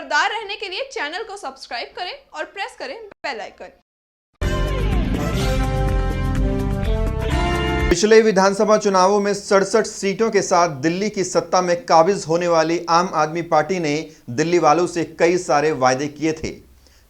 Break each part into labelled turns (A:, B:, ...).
A: खबरदार रहने के लिए चैनल को सब्सक्राइब करें और प्रेस करें बेल आइकन।
B: पिछले विधानसभा चुनावों में 67 सीटों के साथ दिल्ली की सत्ता में काबिज होने वाली आम आदमी पार्टी ने दिल्ली वालों से कई सारे वादे किए थे,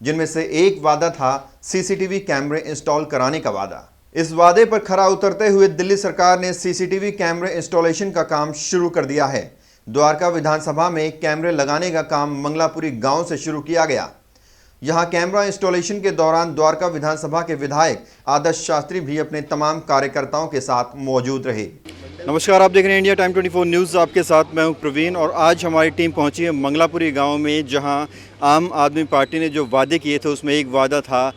B: जिनमें से एक वादा था सीसीटीवी कैमरे इंस्टॉल कराने का वादा। इस वादे पर खरा उतरते हुए दिल्ली सरकार ने सीसीटीवी कैमरे इंस्टॉलेशन का काम शुरू कर दिया है। द्वारका विधानसभा में कैमरे लगाने का काम मंगलापुरी गांव से शुरू किया गया। यहां कैमरा इंस्टॉलेशन के दौरान द्वारका विधानसभा के विधायक आदर्श शास्त्री भी अपने तमाम कार्यकर्ताओं के साथ मौजूद रहे।
C: नमस्कार, आप देख रहे हैं इंडिया टाइम 24 न्यूज़। आपके साथ मैं हूं प्रवीण और आज हमारी टीम पहुंची है मंगलापुरी गांव में, जहां आम आदमी पार्टी ने जो वादे किए थे उसमें एक वादा था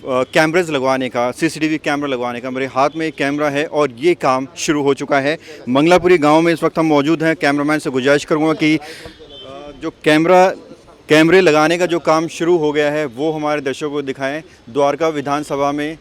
C: कैमरेज लगवाने का, सीसीटीवी कैमरा लगवाने का। मेरे हाथ में एक कैमरा है और ये काम शुरू हो चुका है। मंगलापुरी गांव में इस वक्त हम मौजूद हैं। कैमरामैन से गुजारिश करूंगा कि जो कैमरे लगाने का जो काम शुरू हो गया है वो हमारे दर्शकों को दिखाएं। द्वारका विधानसभा में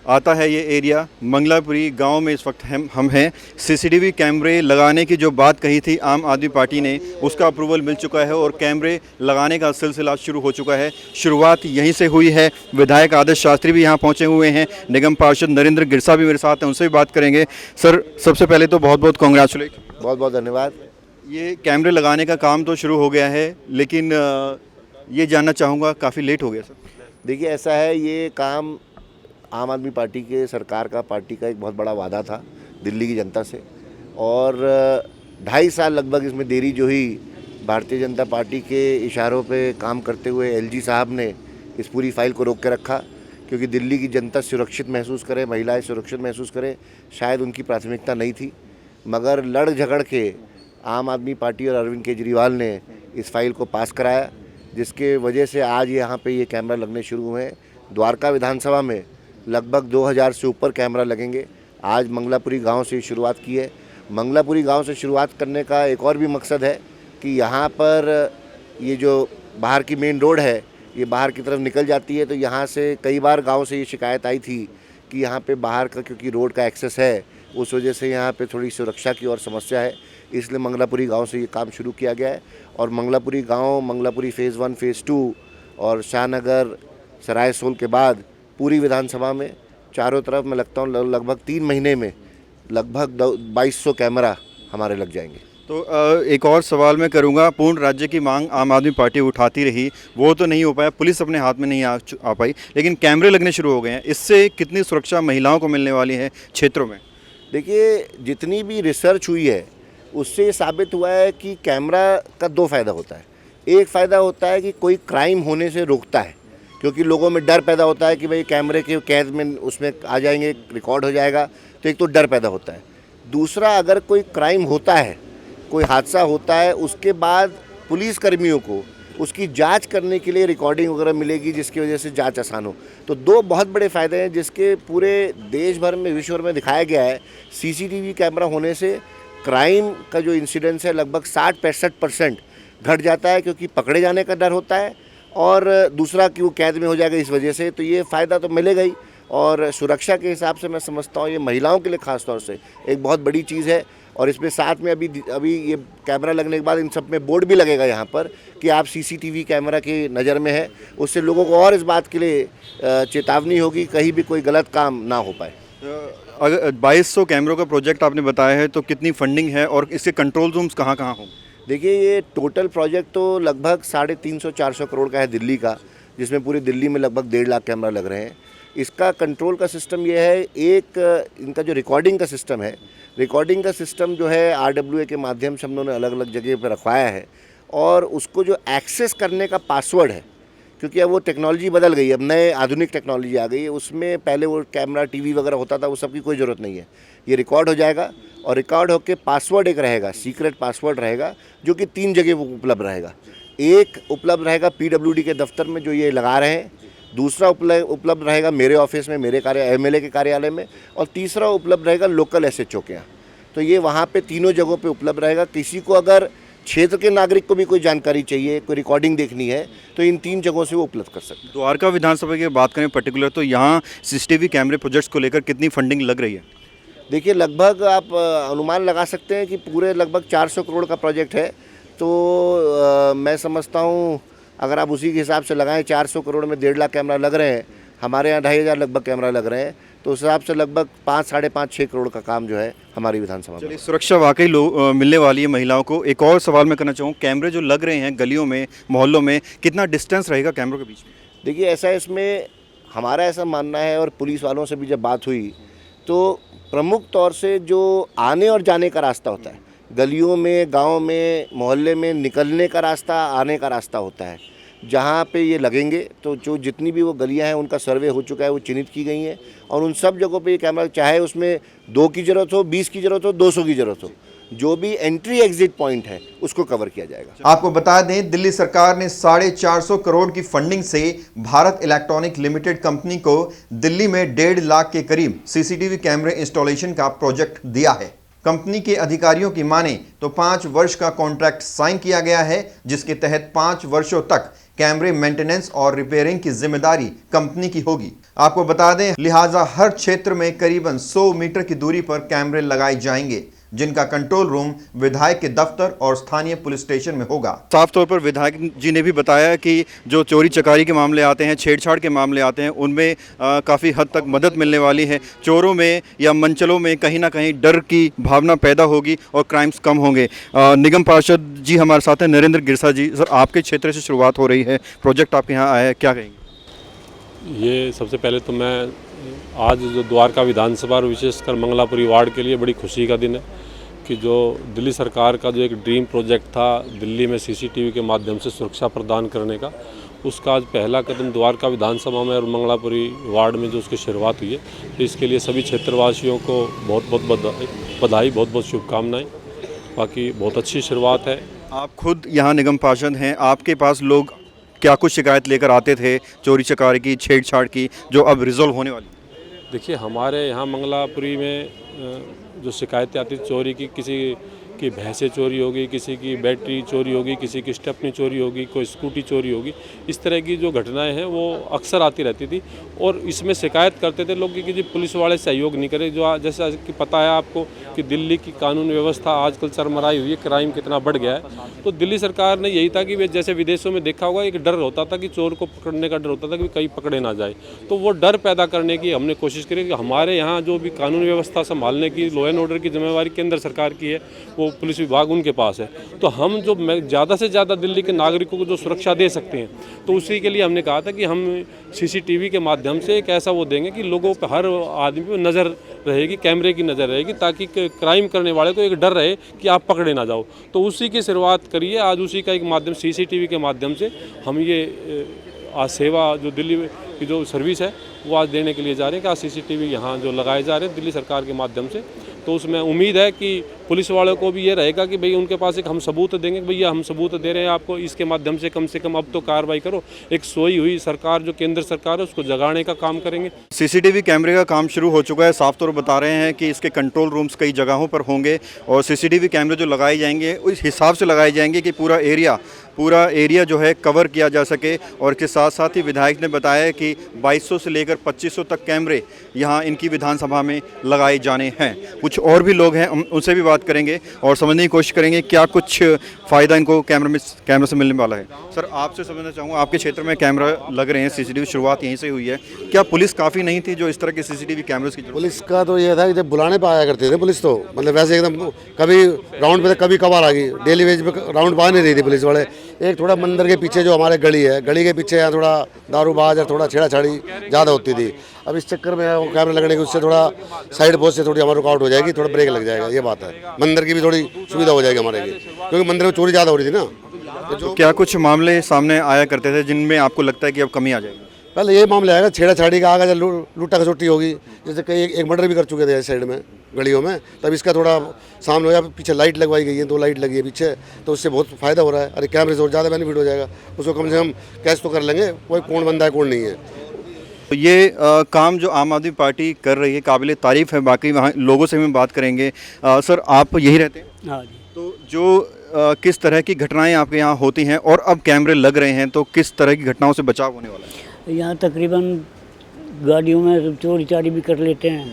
C: आता है ये एरिया। मंगलापुरी गांव में इस वक्त हम हैं। सीसीटीवी कैमरे लगाने की जो बात कही थी आम आदमी पार्टी ने, उसका अप्रूवल मिल चुका है और कैमरे लगाने का सिलसिला शुरू हो चुका है। शुरुआत यहीं से हुई है। विधायक आदर्श शास्त्री भी यहाँ पहुँचे हुए हैं। निगम पार्षद नरेंद्र गिरसा भी मेरे साथ हैं, उनसे भी बात करेंगे। सर, सबसे पहले तो बहुत बहुत कॉन्ग्रेचुलेशन।
D: बहुत बहुत धन्यवाद।
C: ये कैमरे लगाने का काम तो शुरू हो गया है, लेकिन ये जानना चाहूँगा काफ़ी लेट हो गया सर।
D: देखिए, ऐसा है, ये काम आम आदमी पार्टी के सरकार का, पार्टी का एक बहुत बड़ा वादा था दिल्ली की जनता से, और 2.5 साल लगभग इसमें देरी जो हुई, भारतीय जनता पार्टी के इशारों पे काम करते हुए एलजी साहब ने इस पूरी फाइल को रोक के रखा, क्योंकि दिल्ली की जनता सुरक्षित महसूस करे, महिलाएं सुरक्षित महसूस करें, शायद उनकी प्राथमिकता नहीं थी। मगर लड़ झगड़ के आम आदमी पार्टी और अरविंद केजरीवाल ने इस फाइल को पास कराया, जिसके वजह से आज यहाँ पे ये कैमरा लगने शुरू हुए हैं। द्वारका विधानसभा में लगभग 2000 से ऊपर कैमरा लगेंगे। आज मंगलापुरी गांव से शुरुआत की है। मंगलापुरी गांव से शुरुआत करने का एक और भी मकसद है कि यहाँ पर ये जो बाहर की मेन रोड है, ये बाहर की तरफ निकल जाती है, तो यहाँ से कई बार गांव से ये शिकायत आई थी कि यहाँ पे बाहर का, क्योंकि रोड का एक्सेस है, उस वजह से यहाँ पे थोड़ी सुरक्षा की और समस्या है। इसलिए मंगलापुरी गांव से ये काम शुरू किया गया है। और मंगलापुरी गांव, मंगलापुरी फ़ेज़ 1, फ़ेज़ 2 और शाहनगर, सरायसोल के बाद पूरी विधानसभा में चारों तरफ मैं लगता हूँ लगभग 3 महीने में लगभग 2200 कैमरा हमारे लग जाएंगे।
C: तो एक और सवाल मैं करूंगा। पूर्ण राज्य की मांग आम आदमी पार्टी उठाती रही, वो तो नहीं हो पाया, पुलिस अपने हाथ में नहीं आ पाई, लेकिन कैमरे लगने शुरू हो गए हैं। इससे कितनी सुरक्षा महिलाओं को मिलने वाली है क्षेत्रों में?
D: देखिए, जितनी भी रिसर्च हुई है उससे साबित हुआ है कि कैमरा का 2 फ़ायदा होता है। एक फ़ायदा होता है कि कोई क्राइम होने से रोकता है, क्योंकि लोगों में डर पैदा होता है कि भाई कैमरे के कैद में उसमें आ जाएंगे, रिकॉर्ड हो जाएगा, तो एक तो डर पैदा होता है। दूसरा, अगर कोई क्राइम होता है, कोई हादसा होता है, उसके बाद पुलिस कर्मियों को उसकी जांच करने के लिए रिकॉर्डिंग वगैरह मिलेगी, जिसकी वजह से जांच आसान हो। तो 2 बहुत बड़े फ़ायदे हैं, जिसके पूरे देश भर में, विश्व भर में दिखाया गया है। सीसीटीवी कैमरा होने से क्राइम का जो इंसिडेंस है लगभग 60-65% घट जाता है, क्योंकि पकड़े जाने का डर होता है, और दूसरा कि वो कैद में हो जाएगा इस वजह से। तो ये फ़ायदा तो मिलेगा ही, और सुरक्षा के हिसाब से मैं समझता हूँ ये महिलाओं के लिए ख़ास तौर से एक बहुत बड़ी चीज़ है। और इसमें साथ में अभी ये कैमरा लगने के बाद इन सब में बोर्ड भी लगेगा यहाँ पर कि आप सीसीटीवी कैमरा की नज़र में है। उससे लोगों को और इस बात के लिए चेतावनी होगी, कहीं भी कोई गलत काम ना हो पाए।
C: अगर 2200 कैमरों का प्रोजेक्ट आपने बताया है, तो कितनी फंडिंग है और इसके कंट्रोल रूम्स कहाँ कहाँ हों?
D: देखिए, ये टोटल प्रोजेक्ट तो लगभग 350-400 करोड़ का है दिल्ली का, जिसमें पूरी दिल्ली में लगभग 1.5 लाख कैमरा लग रहे हैं। इसका कंट्रोल का सिस्टम ये है, एक इनका जो रिकॉर्डिंग का सिस्टम है, रिकॉर्डिंग का सिस्टम जो है RWA के माध्यम से हम लोगों ने अलग अलग जगह पर रखवाया है। और उसको जो एक्सेस करने का पासवर्ड है, क्योंकि अब वो टेक्नोलॉजी बदल गई, अब नए आधुनिक टेक्नोलॉजी आ गई है, उसमें पहले वो कैमरा, टीवी वगैरह होता था, वो सब की कोई ज़रूरत नहीं है। ये रिकॉर्ड हो जाएगा और रिकॉर्ड होकर पासवर्ड एक रहेगा, सीक्रेट पासवर्ड रहेगा, जो कि 3 जगह उपलब्ध रहेगा। एक उपलब्ध रहेगा PWD के दफ्तर में जो ये लगा रहे हैं, दूसरा उपलब्ध रहेगा मेरे ऑफिस में, मेरे MLA के कार्यालय में, और तीसरा उपलब्ध रहेगा लोकल SHO के यहाँ। तो ये वहाँ पे तीनों जगहों पे उपलब्ध रहेगा। किसी को अगर क्षेत्र के नागरिक को भी कोई जानकारी चाहिए, कोई रिकॉर्डिंग देखनी है, तो इन 3 जगहों से वो उपलब्ध कर सकते हैं।
C: द्वारका विधानसभा की बात करें पर्टिकुलर, तो यहाँ सीसीटीवी कैमरे प्रोजेक्ट्स को लेकर कितनी फंडिंग लग रही है?
D: देखिए, लगभग आप अनुमान लगा सकते हैं कि पूरे लगभग 400 करोड़ का प्रोजेक्ट है। तो मैं समझता हूँ अगर आप उसी के हिसाब से लगाएं 400 करोड़ में 1.5 लाख कैमरा लग रहे हैं, हमारे यहाँ 2,500 लगभग कैमरा लग रहे हैं, तो उस हिसाब से लगभग 5, 5.5, 6 करोड़ का काम जो है हमारी विधानसभा में।
C: चलिए, सुरक्षा वाकई मिलने वाली है महिलाओं को। एक और सवाल मैं करना चाहूँ, कैमरे जो लग रहे हैं गलियों में, मोहल्लों में, कितना डिस्टेंस रहेगा कैमरों के बीच में?
D: देखिए, ऐसा है, इसमें हमारा ऐसा मानना है और पुलिस वालों से भी जब बात हुई तो प्रमुख तौर से जो आने और जाने का रास्ता होता है, गलियों में, गांव में, मोहल्ले में निकलने का रास्ता, आने का रास्ता होता है, जहाँ पे ये लगेंगे तो जो जितनी भी वो गलियां हैं उनका सर्वे हो चुका है, वो चिन्हित की गई हैं और उन सब जगहों पे ये कैमरा, चाहे उसमें 2 की ज़रूरत हो, 20 की ज़रूरत हो, 200 की ज़रूरत हो, जो भी एंट्री एग्जिट पॉइंट है उसको कवर किया जाएगा।
B: आपको बता दें, दिल्ली सरकार ने 450 करोड़ की फंडिंग से भारत इलेक्ट्रॉनिक लिमिटेड कंपनी को दिल्ली में 1.5 लाख के करीब सीसीटीवी कैमरे इंस्टॉलेशन का प्रोजेक्ट दिया है। कंपनी के अधिकारियों की माने तो 5 वर्ष का कॉन्ट्रैक्ट साइन किया गया है, जिसके तहत 5 वर्षों तक कैमरे मेंटेनेंस और रिपेयरिंग की जिम्मेदारी कंपनी की होगी। आपको बता दें, लिहाजा हर क्षेत्र में करीबन 100 मीटर की दूरी पर कैमरे लगाए जाएंगे, जिनका कंट्रोल रूम विधायक के दफ्तर और स्थानीय पुलिस स्टेशन में होगा।
C: साफ तौर पर विधायक जी ने भी बताया कि जो चोरी चकारी के मामले आते हैं, छेड़छाड़ के मामले आते हैं, उनमें काफ़ी हद तक मदद मिलने वाली है। चोरों में या मंचलों में कहीं ना कहीं डर की भावना पैदा होगी और क्राइम्स कम होंगे। निगम पार्षद जी हमारे साथ हैं, नरेंद्र गिरसा जी। सर, आपके क्षेत्र से शुरुआत हो रही है, प्रोजेक्ट आपके यहाँ आया है, क्या कहेंगे?
E: ये सबसे पहले तो मैं आज जो द्वारका विधानसभा और विशेषकर मंगलापुरी वार्ड के लिए बड़ी खुशी का दिन है कि जो दिल्ली सरकार का जो एक ड्रीम प्रोजेक्ट था दिल्ली में सीसीटीवी के माध्यम से सुरक्षा प्रदान करने का, उसका आज पहला कदम द्वारका विधानसभा में और मंगलापुरी वार्ड में जो उसकी शुरुआत हुई है, तो इसके लिए सभी क्षेत्रवासियों को बहुत बहुत बधाई, बहुत बहुत शुभकामनाएं। बाकी बहुत अच्छी शुरुआत है।
C: आप खुद यहाँ निगम पार्षद हैं, आपके पास लोग क्या कुछ शिकायत लेकर आते थे चोरी चकारी की, छेड़छाड़ की, जो अब रिजॉल्व होने वाली?
E: देखिए, हमारे यहाँ मंगलापुरी में जो शिकायतें आती चोरी की, किसी की भैंसें चोरी होगी, किसी की बैटरी चोरी होगी, किसी की स्टेपनी चोरी होगी, कोई स्कूटी चोरी होगी, इस तरह की जो घटनाएं हैं वो अक्सर आती रहती थी और इसमें शिकायत करते थे लोग कि जी पुलिस वाले सहयोग नहीं करे। जो जैसा कि पता है आपको कि दिल्ली की कानून व्यवस्था आजकल चरमराई हुई है, क्राइम कितना बढ़ गया है। तो दिल्ली सरकार ने यही था कि वे जैसे विदेशों में देखा होगा, एक डर होता था कि चोर को पकड़ने का डर होता था कि कहीं पकड़े ना जाए, तो वो डर पैदा करने की हमने कोशिश करी कि हमारे यहाँ जो भी कानून व्यवस्था संभालने की, लॉ एंड ऑर्डर की जिम्मेवारी केंद्र सरकार की है, वो पुलिस विभाग उनके पास है। तो हम जो ज़्यादा से ज़्यादा दिल्ली के नागरिकों को जो सुरक्षा दे सकते हैं, तो उसी के लिए हमने कहा था कि हम सीसीटीवी के माध्यम से एक ऐसा वो देंगे कि लोगों पर, हर आदमी पर नज़र रहेगी, कैमरे की नज़र रहेगी, ताकि क्राइम करने वाले को एक डर रहे कि आप पकड़े ना जाओ। तो उसी की शुरुआत करिए आज, उसी का एक माध्यम सीसीटीवी के माध्यम से हम ये आज सेवा जो दिल्ली की जो सर्विस है वो आज देने के लिए जा रहे हैं कि आज सीसीटीवी यहाँ जो लगाए जा रहे हैं दिल्ली सरकार के माध्यम से। तो उसमें उम्मीद है कि पुलिस वालों को भी ये रहेगा कि भाई उनके पास एक हम सबूत देंगे कि भैया हम सबूत दे रहे हैं आपको, इसके माध्यम से कम अब तो कार्रवाई करो। एक सोई हुई सरकार जो केंद्र सरकार है उसको जगाने का काम करेंगे।
C: सीसीटीवी कैमरे का काम शुरू हो चुका है, साफ तौर पर बता रहे हैं कि इसके कंट्रोल रूम्स कई जगहों पर होंगे और सीसीटीवी कैमरे जो लगाए जाएंगे उस हिसाब से लगाए जाएंगे कि पूरा एरिया जो है कवर किया जा सके। और इसके साथ साथ ही विधायक ने बताया कि 2200 से लेकर 2500 तक कैमरे यहाँ इनकी विधानसभा में लगाए जाने हैं। कुछ और भी लोग हैं, उनसे भी बात करेंगे और समझने की कोशिश करेंगे क्या कुछ फ़ायदा इनको कैमरे से मिलने वाला है। सर, आपसे समझना चाहूँगा, आपके क्षेत्र में कैमरा लग रहे हैं, सीसीटीवी शुरुआत यहीं से हुई है, क्या पुलिस काफ़ी नहीं थी जो इस तरह के सीसीटीवी कैमरे की?
F: पुलिस का तो ये था कि जब बुलाने पर आया करते थे पुलिस, तो मतलब वैसे एकदम कभी राउंड पे कभी कभार आ गई, डेली वेज पे राउंड पा नहीं रही थी पुलिस वाले। एक थोड़ा मंदिर के पीछे जो हमारे गली है, गली के पीछे यहाँ थोड़ा दारूबाज और थोड़ा छेड़ाछाड़ी ज़्यादा होती थी। अब इस चक्कर में कैमरे लगने की उससे थोड़ा साइड पोस्ट से थोड़ी हमारी रुकावट हो जाएगी, थोड़ा ब्रेक लग जाएगा, ये बात है। मंदिर की भी थोड़ी सुविधा हो जाएगी हमारे लिए, क्योंकि मंदिर में चोरी ज़्यादा हो रही थी ना।
C: तो क्या कुछ मामले सामने आया करते थे जिनमें आपको लगता है कि अब कमी आ जाएगी?
F: पहले ये मामला आएगा छेड़ाछाड़ी का, आगे लूटा खसोटी होगी, जैसे कई एक मर्डर भी कर चुके थे इस साइड में गलियों में, तब इसका थोड़ा सामने हो गया। पीछे लाइट लगवाई गई है, 2 लाइट लगी है पीछे, तो उससे बहुत फ़ायदा हो रहा है। अरे कैमरे से और ज़्यादा बेनिफिट हो जाएगा, उसको कम से कम कैश तो कर लेंगे, कोई कौन बंदा है कौन नहीं है।
C: तो ये काम जो आम आदमी पार्टी कर रही है काबिल तारीफ़ है। बाकी वहाँ लोगों से भी बात करेंगे। सर, आप यही रहते हैं?
G: हाँ जी।
C: तो जो किस तरह की घटनाएं आपके यहाँ होती हैं और अब कैमरे लग रहे हैं तो किस तरह की घटनाओं से बचाव होने वाला है?
G: यहाँ तकरीबन गाड़ियों में चोरी चारी भी कर लेते हैं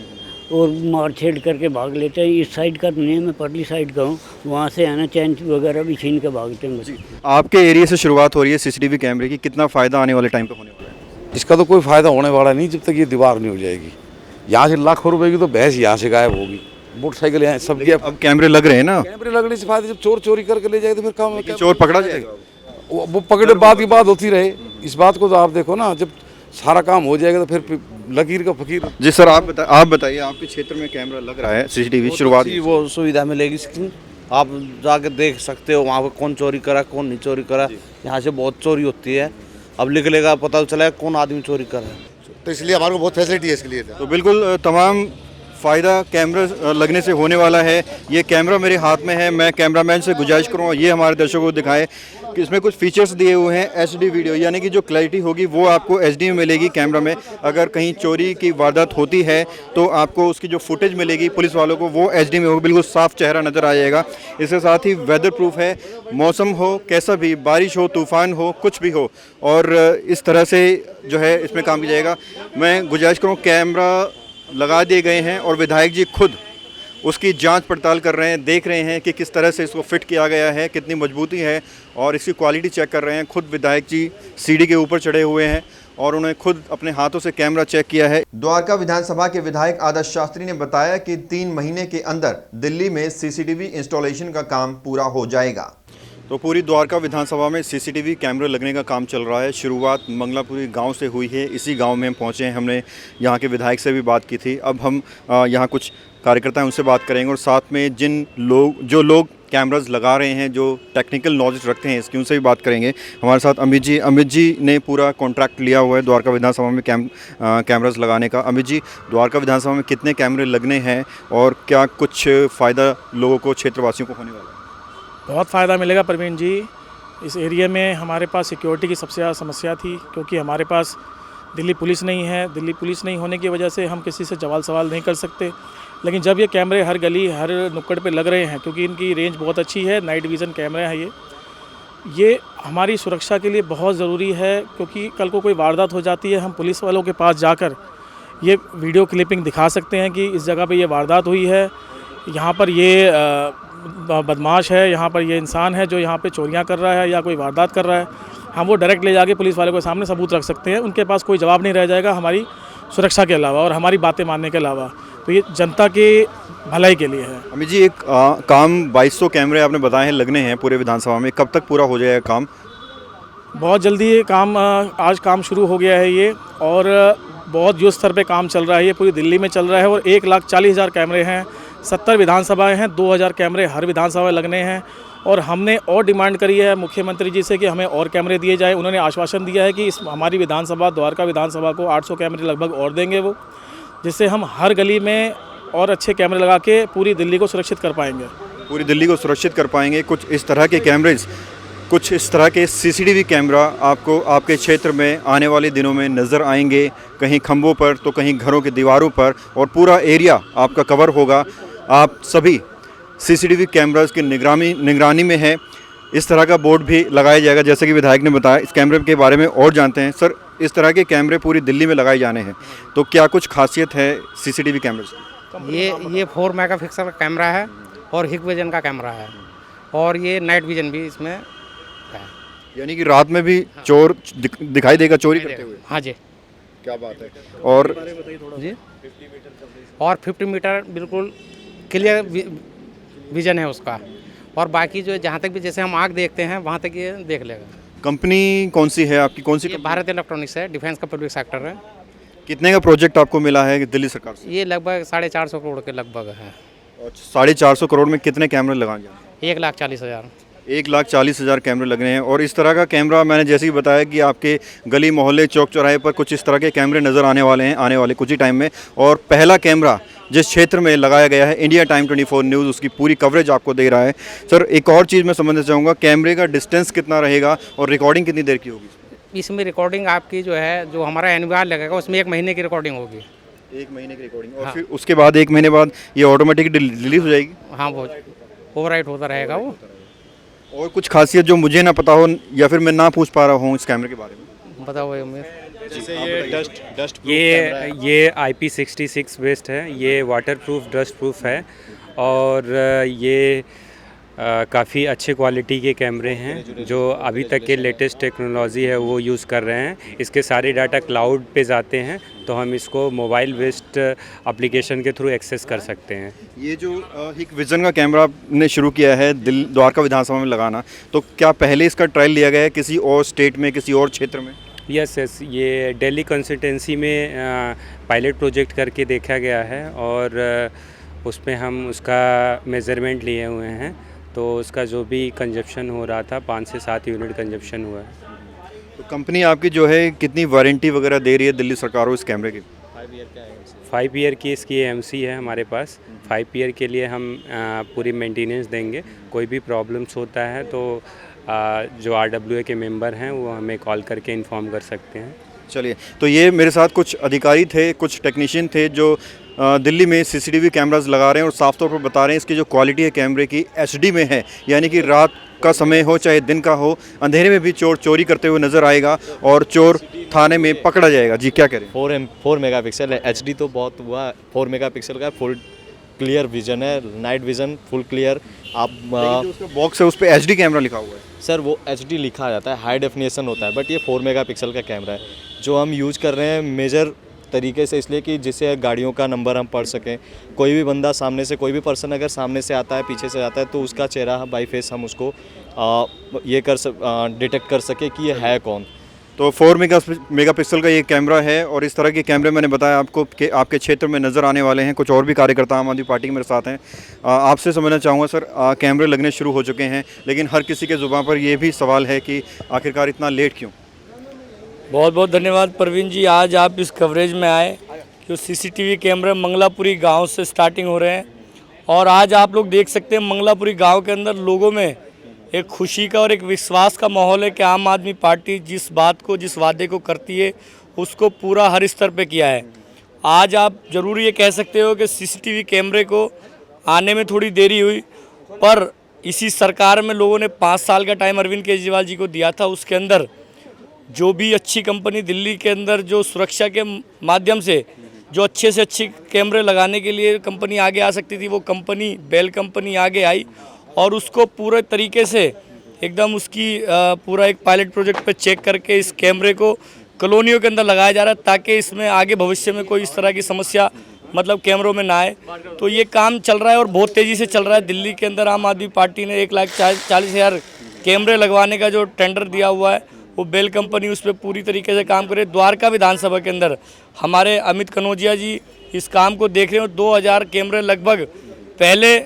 G: और मार छेड़ करके भाग लेते हैं। इस साइड का नहीं है, मैं परली साइड का हूँ, वहाँ से है ना चैन वगैरह भी छीन के भागते हैं बच्चे।
C: आपके एरिया से शुरुआत हो रही है सीसीटीवी कैमरे की, कितना फ़ायदा आने वाले टाइम पे होने वाला है?
H: इसका तो कोई फ़ायदा होने वाला नहीं जब तक ये दीवार नहीं हो जाएगी। यहाँ से लाखों रुपए की तो भैंस यहाँ से गायब होगी, मोटरसाइकिल यहाँ सब गया।
C: अब कैमरे लग रहे हैं ना,
H: कैमरे लगने से फायदा, जब चोर चोरी करके ले जाए तो फिर काम
C: चोर पकड़ा जाएगा।
H: वो पकड़े बात की बात होती रहे। इस बात को तो आप देखो ना, जब सारा काम हो जाएगा तो फिर लकीर का फकीर।
C: जी सर, आप बताइए, आपके क्षेत्र में कैमरा लग रहा है सीसीटीवी शुरुआत?
I: वो सुविधा मिलेगी, आप जाके देख सकते हो वहाँ पे कौन चोरी करा कौन नहीं चोरी करा। यहाँ से बहुत चोरी होती है, अब निकलेगा पता चला कौन आदमी चोरी कर रहा है।
F: तो इसलिए हमारे को बहुत फैसिलिटी है इसके लिए।
C: तो बिल्कुल तमाम फ़ायदा कैमरा लगने से होने वाला है। ये कैमरा मेरे हाथ में है, मैं कैमरामैन से गुजारिश करूँगा ये हमारे दर्शकों को दिखाएं कि इसमें कुछ फीचर्स दिए हुए हैं एचडी वीडियो, यानी कि जो क्लैरिटी होगी वो आपको एचडी में मिलेगी कैमरा में। अगर कहीं चोरी की वारदात होती है तो आपको उसकी जो फुटेज मिलेगी पुलिस वालों को वो एचडी में होगी, बिल्कुल साफ चेहरा नज़र आ जाएगा। इसके साथ ही वेदर प्रूफ है, मौसम हो कैसा भी, बारिश हो तूफ़ान हो कुछ भी हो, और इस तरह से जो है इसमें काम किया जाएगा। मैं गुजारिश करूँ, कैमरा लगा दिए गए हैं और विधायक जी खुद उसकी जांच पड़ताल कर रहे हैं, देख रहे हैं कि किस तरह से इसको फिट किया गया है, कितनी मजबूती है, और इसकी क्वालिटी चेक कर रहे हैं। खुद विधायक जी सीढ़ी के ऊपर चढ़े हुए हैं और उन्होंने खुद अपने हाथों से कैमरा चेक किया है।
B: द्वारका विधानसभा के विधायक आदर्श शास्त्री ने बताया कि 3 महीने के अंदर दिल्ली में सीसीटीवी इंस्टॉलेशन का काम पूरा हो जाएगा।
C: तो पूरी द्वारका विधानसभा में सीसीटीवी कैमरे लगने का काम चल रहा है। शुरुआत मंगलापुरी गांव से हुई है, इसी गांव में हम पहुंचे हैं। हमने यहां के विधायक से भी बात की थी। अब हम यहां कुछ कार्यकर्ता हैं उनसे बात करेंगे, और साथ में जो लोग कैमरास लगा रहे हैं, जो टेक्निकल नॉलेज रखते हैं इसकी, उनसे भी बात करेंगे। हमारे साथ अमित जी ने पूरा कॉन्ट्रैक्ट लिया हुआ है द्वारका विधानसभा में कैमरास लगाने का। अमित जी, द्वारका विधानसभा में कितने कैमरे लगने हैं और क्या कुछ फ़ायदा लोगों को, क्षेत्रवासियों को होने वाला है?
J: बहुत फ़ायदा मिलेगा प्रवीण जी। इस एरिया में हमारे पास सिक्योरिटी की सबसे ज़्यादा समस्या थी, क्योंकि हमारे पास दिल्ली पुलिस नहीं है। दिल्ली पुलिस नहीं होने की वजह से हम किसी से सवाल नहीं कर सकते। लेकिन जब ये कैमरे हर गली हर नुक्कड़ पे लग रहे हैं, क्योंकि इनकी रेंज बहुत अच्छी है, नाइट विज़न कैमरे हैं ये हमारी सुरक्षा के लिए बहुत ज़रूरी है। क्योंकि कल को कोई वारदात हो जाती है, हम पुलिस वालों के पास जाकर ये वीडियो क्लिपिंग दिखा सकते हैं कि इस जगह पे ये वारदात हुई है, यहाँ पर ये बदमाश है, यहाँ पर ये इंसान है जो यहाँ पे चोरियाँ कर रहा है या कोई वारदात कर रहा है। हम वो डायरेक्ट ले जाके पुलिस वाले के सामने सबूत रख सकते हैं। उनके पास कोई जवाब नहीं रह जाएगा हमारी सुरक्षा के अलावा और हमारी बातें मानने के अलावा। तो ये जनता की भलाई के लिए है।
C: अमित जी, एक काम 2200 कैमरे आपने बताए हैं लगने हैं पूरे विधानसभा में, कब तक पूरा हो जाएगा काम?
J: बहुत जल्दी ये काम, आज काम शुरू हो गया है ये, और बहुत युद्ध स्तर पे काम चल रहा है। ये पूरी दिल्ली में चल रहा है और 1,40,000 कैमरे हैं, 70 विधानसभाएं हैं, 2000 कैमरे हर विधानसभा में लगने हैं। और हमने और डिमांड करी है मुख्यमंत्री जी से कि हमें और कैमरे दिए जाए। उन्होंने आश्वासन दिया है कि इस हमारी विधानसभा द्वारका विधानसभा को 800 कैमरे लगभग और देंगे वो, जिससे हम हर गली में और अच्छे कैमरे लगा के पूरी दिल्ली को सुरक्षित कर पाएंगे।
C: पूरी दिल्ली को सुरक्षित कर पाएंगे। कुछ इस तरह के कैमरेज, कुछ इस तरह के सीसीटीवी कैमरा आपको आपके क्षेत्र में आने वाले दिनों में नज़र आएंगे, कहीं खंभों पर तो कहीं घरों की दीवारों पर, और पूरा एरिया आपका कवर होगा। आप सभी सीसीटीवी कैमरास की निगरानी में है। इस तरह का बोर्ड भी लगाया जाएगा, जैसे कि विधायक ने बताया। इस कैमरे के बारे में और जानते हैं। सर, इस तरह के कैमरे पूरी दिल्ली में लगाए जाने हैं, तो क्या कुछ खासियत है सीसीटीवी कैमरे की?
K: ये 4 मेगापिक्सल का कैमरा है और हिक विजन का कैमरा है, और ये नाइट विजन भी इसमें है।
C: यानी कि रात में भी चोर दिखाई देगा चोरी करते हुए?
K: हाँ जी,
C: क्या बात है। और
K: जी, और 50 मीटर बिल्कुल क्लियर विजन है उसका। और बाकी जो जहाँ तक भी जैसे हम आग देखते हैं वहाँ तक ये देख लेगा।
C: कंपनी कौन सी है आपकी? कौन सी?
K: भारत इलेक्ट्रॉनिक्स है, डिफेंस का पब्लिक सेक्टर है।
C: कितने का प्रोजेक्ट आपको मिला है दिल्ली सरकार से?
K: ये लगभग 450 करोड़ के लगभग है।
C: और 450 करोड़ में कितने कैमरे लगाए जाएंगे?
K: 1,40,000।
C: 1,40,000 कैमरे लगने हैं। और इस तरह का कैमरा मैंने जैसे ही बताया कि आपके गली मोहल्ले चौक चौराहे पर कुछ इस तरह के कैमरे नज़र आने वाले हैं आने वाले कुछ ही टाइम में। और पहला कैमरा जिस क्षेत्र में लगाया गया है, इंडिया टाइम 24 न्यूज़ उसकी पूरी कवरेज आपको दे रहा है। सर, एक और चीज़ मैं समझना चाहूँगा, कैमरे का डिस्टेंस कितना रहेगा और रिकॉर्डिंग कितनी देर की होगी?
K: इसमें रिकॉर्डिंग आपकी जो है, जो हमारा एनवीआर लगेगा उसमें 1 महीने की रिकॉर्डिंग होगी।
C: 1 महीने की रिकॉर्डिंग, और फिर उसके बाद 1 महीने बाद ये ऑटोमेटिक डिलीट हो जाएगी?
K: हाँ, वो ओवरराइट होता रहेगा वो।
C: और कुछ खासियत जो मुझे ना पता हो या फिर मैं ना पूछ पा रहा हूँ इस कैमरे के बारे में?
K: बताओ उम्मीद।
E: जैसे ये डस्ट
K: ये IP66 बेस्ड है, ये वाटरप्रूफ डस्ट प्रूफ है और ये काफ़ी अच्छे क्वालिटी के कैमरे हैं जो अभी तक के लेटेस्ट टेक्नोलॉजी है वो यूज़ कर रहे हैं। इसके सारे डाटा क्लाउड पे जाते हैं तो हम इसको मोबाइल बेस्ड एप्लीकेशन के थ्रू एक्सेस कर सकते हैं।
C: ये जो हिक विज़न का कैमरा आपने शुरू किया है द्वारका विधानसभा में लगाना, तो क्या पहले इसका ट्रायल लिया गया है किसी और स्टेट में, किसी और क्षेत्र में?
K: यस, ये दिल्ली कंसल्टेंसी में पायलट प्रोजेक्ट करके देखा गया है और उसमें हम उसका मेज़रमेंट लिए हुए हैं, तो उसका जो भी कंजप्शन हो रहा था 5 से 7 यूनिट कंजप्शन हुआ है।
C: तो कंपनी आपकी जो है कितनी वारंटी वगैरह दे रही है दिल्ली सरकार को इस कैमरे की?
K: 5 ईयर की इसकी AMC है हमारे पास। 5 ईयर के लिए हम पूरी मेंटेनेंस देंगे। कोई भी प्रॉब्लम्स होता है तो जो RWA के मेंबर हैं वो हमें कॉल करके इन्फॉर्म कर सकते हैं।
C: चलिए, तो ये मेरे साथ कुछ अधिकारी थे, कुछ टेक्नीशियन थे जो दिल्ली में CCTV कैमरास लगा रहे हैं और साफ तौर पर बता रहे हैं इसकी जो क्वालिटी है कैमरे की HD में है, यानी कि रात का समय हो चाहे दिन का हो, अंधेरे में भी चोर चोरी करते हुए नज़र आएगा और चोर थाने में पकड़ा जाएगा। जी क्या करें?
E: 4 मेगापिक्सल है, HD तो बहुत हुआ, 4 मेगापिक्सल का फुल क्लियर विजन है, नाइट विजन फुल क्लियर। आप
C: उसका बॉक्स है उस पर HD कैमरा लिखा हुआ है।
E: सर वो HD लिखा जाता है, हाई डेफिनेशन होता है, बट ये 4 मेगापिक्सल का कैमरा है जो हम यूज कर रहे हैं मेजर तरीके से, इसलिए कि जिससे गाड़ियों का नंबर हम पढ़ सकें। कोई भी बंदा सामने से, कोई भी पर्सन अगर सामने से आता है, पीछे से आता है, तो उसका चेहरा बाई फेस हम उसको डिटेक्ट कर सके कि ये है कौन।
C: तो 4 मेगापिक्सल का ये कैमरा है और इस तरह के कैमरे मैंने बताया आपको कि आपके क्षेत्र में नज़र आने वाले हैं। कुछ और भी कार्यकर्ता आम आदमी पार्टी के मेरे साथ हैं। आपसे समझना चाहूँगा सर, कैमरे लगने शुरू हो चुके हैं, लेकिन हर किसी के ज़ुबान पर ये भी सवाल है कि आखिरकार इतना लेट क्यों?
L: बहुत बहुत धन्यवाद प्रवीण जी, आज आप इस कवरेज में आए कि CCTV कैमरे मंगलापुरी गांव से स्टार्टिंग हो रहे हैं और आज आप लोग देख सकते हैं मंगलापुरी गांव के अंदर लोगों में एक खुशी का और एक विश्वास का माहौल है कि आम आदमी पार्टी जिस बात को, जिस वादे को करती है उसको पूरा हर स्तर पे किया है। आज आप ज़रूर ये कह सकते हो कि CCTV कैमरे को आने में थोड़ी देरी हुई, पर इसी सरकार में लोगों ने 5 साल का टाइम अरविंद केजरीवाल जी को दिया था। उसके अंदर जो भी अच्छी कंपनी दिल्ली के अंदर जो सुरक्षा के माध्यम से जो अच्छे से अच्छी कैमरे लगाने के लिए कंपनी आगे आ सकती थी, वो कंपनी बेल कंपनी आगे आई और उसको पूरे तरीके से एकदम उसकी पूरा एक पायलट प्रोजेक्ट पे चेक करके इस कैमरे को कॉलोनियों के अंदर लगाया जा रहा है ताकि इसमें आगे भविष्य में कोई इस तरह की समस्या मतलब कैमरों में ना आए। तो ये काम चल रहा है और बहुत तेज़ी से चल रहा है। दिल्ली के अंदर आम आदमी पार्टी ने 1,40,000 कैमरे लगवाने का जो टेंडर दिया हुआ है वो बेल कंपनी उस पर पूरी तरीके से काम करे। द्वारका विधानसभा के अंदर हमारे अमित कनौजिया जी इस काम को देख रहे हैं। 2000 कैमरे लगभग पहले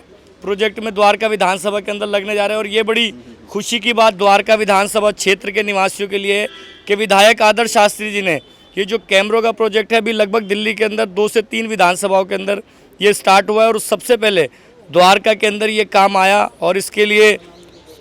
L: प्रोजेक्ट में द्वारका विधानसभा के अंदर लगने जा रहे हैं और ये बड़ी खुशी की बात द्वारका विधानसभा क्षेत्र के निवासियों के लिए है कि विधायक आदर्श शास्त्री जी ने ये जो कैमरों का प्रोजेक्ट है अभी लगभग दिल्ली के अंदर 2 से 3 विधानसभाओं के अंदर ये स्टार्ट हुआ है और सबसे पहले द्वारका के अंदर ये काम आया और इसके लिए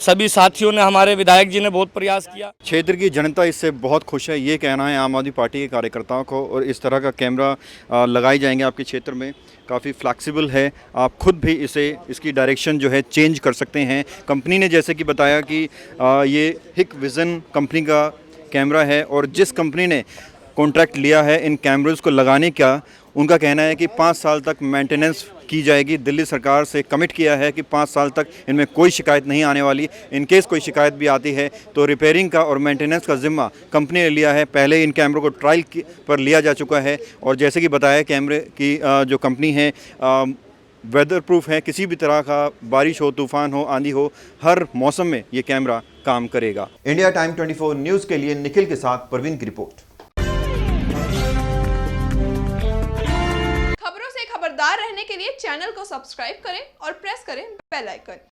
L: सभी साथियों ने, हमारे विधायक जी ने बहुत प्रयास किया।
C: क्षेत्र की जनता इससे बहुत खुश है, ये कहना है आम आदमी पार्टी के कार्यकर्ताओं को। और इस तरह का कैमरा लगाए जाएंगे आपके क्षेत्र में, काफ़ी फ्लैक्सिबल है, आप खुद भी इसकी डायरेक्शन जो है चेंज कर सकते हैं। कंपनी ने जैसे कि बताया कि ये हिक विज़न कंपनी का कैमरा है और जिस कंपनी ने कॉन्ट्रैक्ट लिया है इन कैमरोज़ को लगाने का, उनका कहना है कि 5 साल तक मेंटेनेंस की जाएगी। दिल्ली सरकार से कमिट किया है कि 5 साल तक इनमें कोई शिकायत नहीं आने वाली। इन केस कोई शिकायत भी आती है तो रिपेयरिंग का और मेंटेनेंस का ज़िम्मा कंपनी ने लिया है। पहले इन कैमरों को ट्रायल पर लिया जा चुका है और जैसे कि बताया कैमरे की जो कंपनी है वेदर प्रूफ है, किसी भी तरह का बारिश हो, तूफान हो, आंधी हो, हर मौसम में ये कैमरा काम करेगा।
B: इंडिया टाइम 24 न्यूज़ के लिए निखिल के साथ परवीन की रिपोर्ट।
A: खबरों से खबरदार रहने के लिए चैनल को सब्सक्राइब करें और प्रेस करें बेल आइकन।